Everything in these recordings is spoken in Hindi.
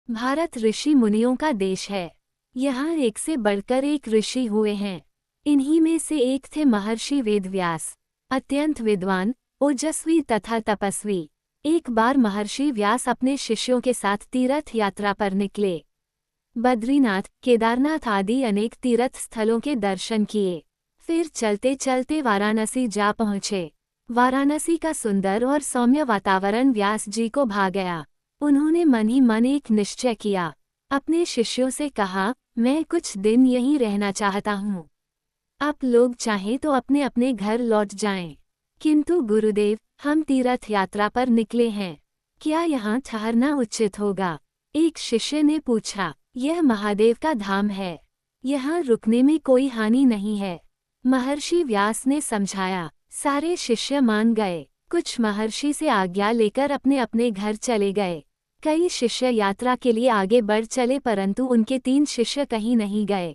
भारत ऋषि मुनियों का देश है। यहाँ एक से बढ़कर एक ऋषि हुए हैं। इन्हीं में से एक थे महर्षि वेदव्यास, अत्यंत विद्वान, ओजस्वी तथा तपस्वी। एक बार महर्षि व्यास अपने शिष्यों के साथ तीर्थ यात्रा पर निकले। बद्रीनाथ, केदारनाथ आदि अनेक तीर्थ स्थलों के दर्शन किए। फिर चलते चलते वाराणसी जा पहुँचे। वाराणसी का सुंदर और सौम्य वातावरण व्यास जी को भा गया। उन्होंने मन ही मन एक निश्चय किया। अपने शिष्यों से कहा, मैं कुछ दिन यहीं रहना चाहता हूँ। आप लोग चाहें तो अपने अपने घर लौट जाएं। किंतु गुरुदेव, हम तीर्थ यात्रा पर निकले हैं, क्या यहाँ ठहरना उचित होगा? एक शिष्य ने पूछा। यह महादेव का धाम है, यहाँ रुकने में कोई हानि नहीं है, महर्षि व्यास ने समझाया। सारे शिष्य मान गए। कुछ महर्षि से आज्ञा लेकर अपने अपने घर चले गए। कई शिष्य यात्रा के लिए आगे बढ़ चले, परंतु उनके 3 शिष्य कहीं नहीं गए,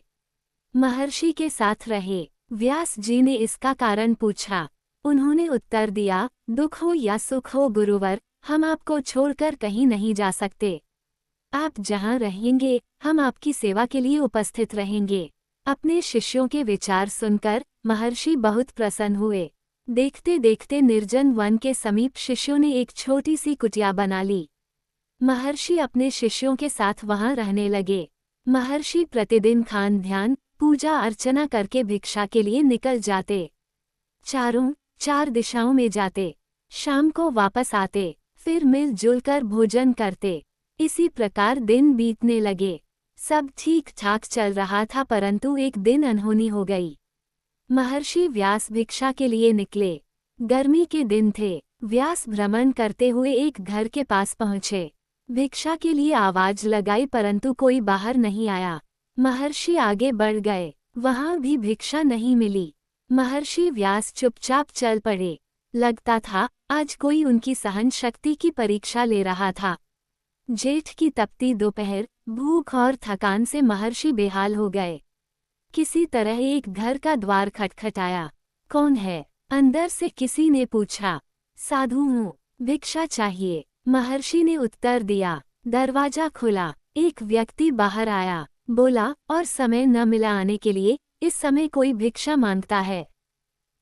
महर्षि के साथ रहे। व्यास जी ने इसका कारण पूछा। उन्होंने उत्तर दिया, दुख हो या सुख हो गुरुवर, हम आपको छोड़कर कहीं नहीं जा सकते। आप जहाँ रहेंगे, हम आपकी सेवा के लिए उपस्थित रहेंगे। अपने शिष्यों के विचार सुनकर महर्षि बहुत प्रसन्न हुए। देखते देखते निर्जन वन के समीप शिष्यों ने एक छोटी सी कुटिया बना ली। महर्षि अपने शिष्यों के साथ वहां रहने लगे। महर्षि प्रतिदिन खान ध्यान, पूजा अर्चना करके भिक्षा के लिए निकल जाते। चारों 4 दिशाओं में जाते, शाम को वापस आते, फिर मिलजुल कर भोजन करते। इसी प्रकार दिन बीतने लगे। सब ठीक ठाक चल रहा था, परंतु एक दिन अनहोनी हो गई। महर्षि व्यास भिक्षा के लिए निकले। गर्मी के दिन थे। व्यास भ्रमण करते हुए एक घर के पास पहुँचे। भिक्षा के लिए आवाज लगाई, परंतु कोई बाहर नहीं आया। महर्षि आगे बढ़ गए, वहां भी भिक्षा नहीं मिली। महर्षि व्यास चुपचाप चल पड़े। लगता था आज कोई उनकी सहन शक्ति की परीक्षा ले रहा था। जेठ की तपती दोपहर, भूख और थकान से महर्षि बेहाल हो गए। किसी तरह एक घर का द्वार खटखटाया। कौन है? अंदर से किसी ने पूछा। साधु हूँ, भिक्षा चाहिए, महर्षि ने उत्तर दिया। दरवाजा खुला, एक व्यक्ति बाहर आया, बोला, और समय न मिला आने के लिए, इस समय कोई भिक्षा मांगता है?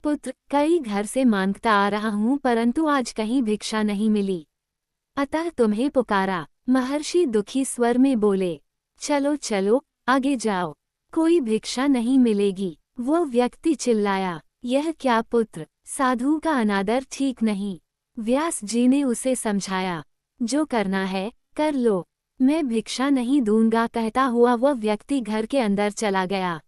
पुत्र, कई घर से मांगता आ रहा हूँ, परंतु आज कहीं भिक्षा नहीं मिली, अतः तुम्हें पुकारा। महर्षि दुखी स्वर में बोले। चलो चलो, आगे जाओ, कोई भिक्षा नहीं मिलेगी। वो व्यक्ति चिल्लाया, यह क्या पुत्र, साधु का अनादर ठीक नहीं। व्यास जी ने उसे समझाया, जो करना है कर लो, मैं भिक्षा नहीं दूंगा, कहता हुआ वह व्यक्ति घर के अंदर चला गया।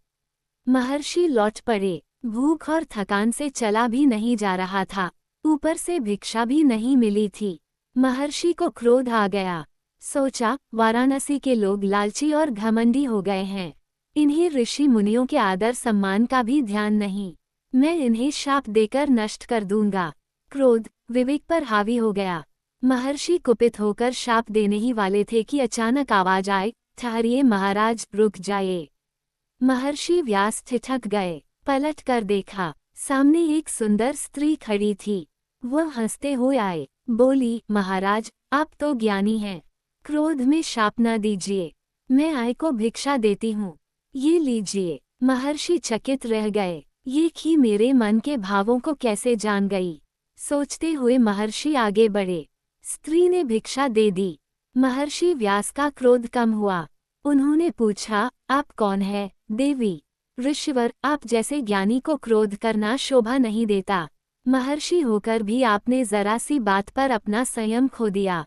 महर्षि लौट पड़े। भूख और थकान से चला भी नहीं जा रहा था, ऊपर से भिक्षा भी नहीं मिली थी। महर्षि को क्रोध आ गया। सोचा, वाराणसी के लोग लालची और घमंडी हो गए हैं, इन्हें ऋषि मुनियों के आदर सम्मान का भी ध्यान नहीं, मैं इन्हें शाप देकर नष्ट कर दूंगा। क्रोध विवेक पर हावी हो गया। महर्षि कुपित होकर शाप देने ही वाले थे कि अचानक आवाज आए, ठहरिए महाराज, रुक जाइए। महर्षि व्यास ठिठक गए। पलट कर देखा, सामने एक सुंदर स्त्री खड़ी थी। वह हंसते हुए आए, बोली, महाराज, आप तो ज्ञानी हैं, क्रोध में शाप न दीजिए, मैं आय को भिक्षा देती हूँ, ये लीजिए। महर्षि चकित रह गए, ये ही मेरे मन के भावों को कैसे जान गई। सोचते हुए महर्षि आगे बढ़े। स्त्री ने भिक्षा दे दी। महर्षि व्यास का क्रोध कम हुआ। उन्होंने पूछा, आप कौन है? देवी। ऋषिवर, आप जैसे ज्ञानी को क्रोध करना शोभा नहीं देता। महर्षि होकर भी आपने जरा सी बात पर अपना संयम खो दिया,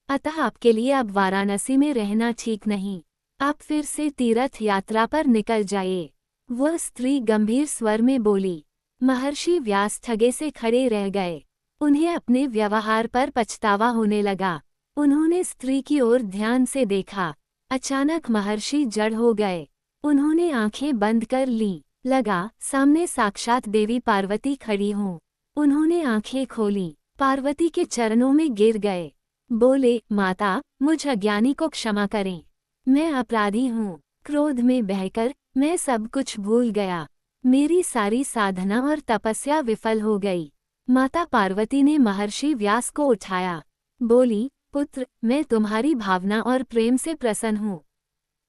अतः आपके लिए अब वाराणसी में रहना ठीक नहीं। आप फिर से तीर्थ यात्रा पर निकल जाइए। वह स्त्री गंभीर स्वर में बोली। महर्षि व्यास ठगे से खड़े रह गए। उन्हें अपने व्यवहार पर पछतावा होने लगा। उन्होंने स्त्री की ओर ध्यान से देखा। अचानक महर्षि जड़ हो गए। उन्होंने आंखें बंद कर लीं। लगा सामने साक्षात देवी पार्वती खड़ी हों। उन्होंने आंखें खोलीं, पार्वती के चरणों में गिर गए। बोले, माता, मुझ अज्ञानी को क्षमा करें, मैं अपराधी हूँ। क्रोध में बहकर मैं सब कुछ भूल गया, मेरी सारी साधना और तपस्या विफल हो गई। माता पार्वती ने महर्षि व्यास को उठाया। बोली, पुत्र, मैं तुम्हारी भावना और प्रेम से प्रसन्न हूँ।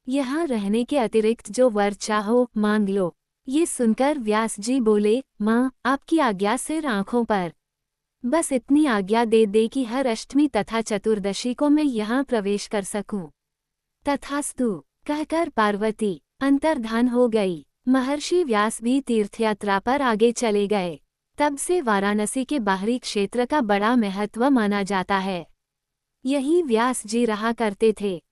यहाँ रहने के अतिरिक्त जो वर चाहो मांग लो। ये सुनकर व्यास जी बोले, माँ, आपकी आज्ञा सिर आँखों पर। बस इतनी आज्ञा दे कि हर अष्टमी तथा चतुर्दशी को मैं यहाँ प्रवेश कर सकूं। तथास्तु कहकर पार्वती अंतर्धान हो गई। महर्षि व्यास भी तीर्थयात्रा पर आगे चले गए। तब से वाराणसी के बाहरी क्षेत्र का बड़ा महत्व माना जाता है। यहीं व्यास जी रहा करते थे।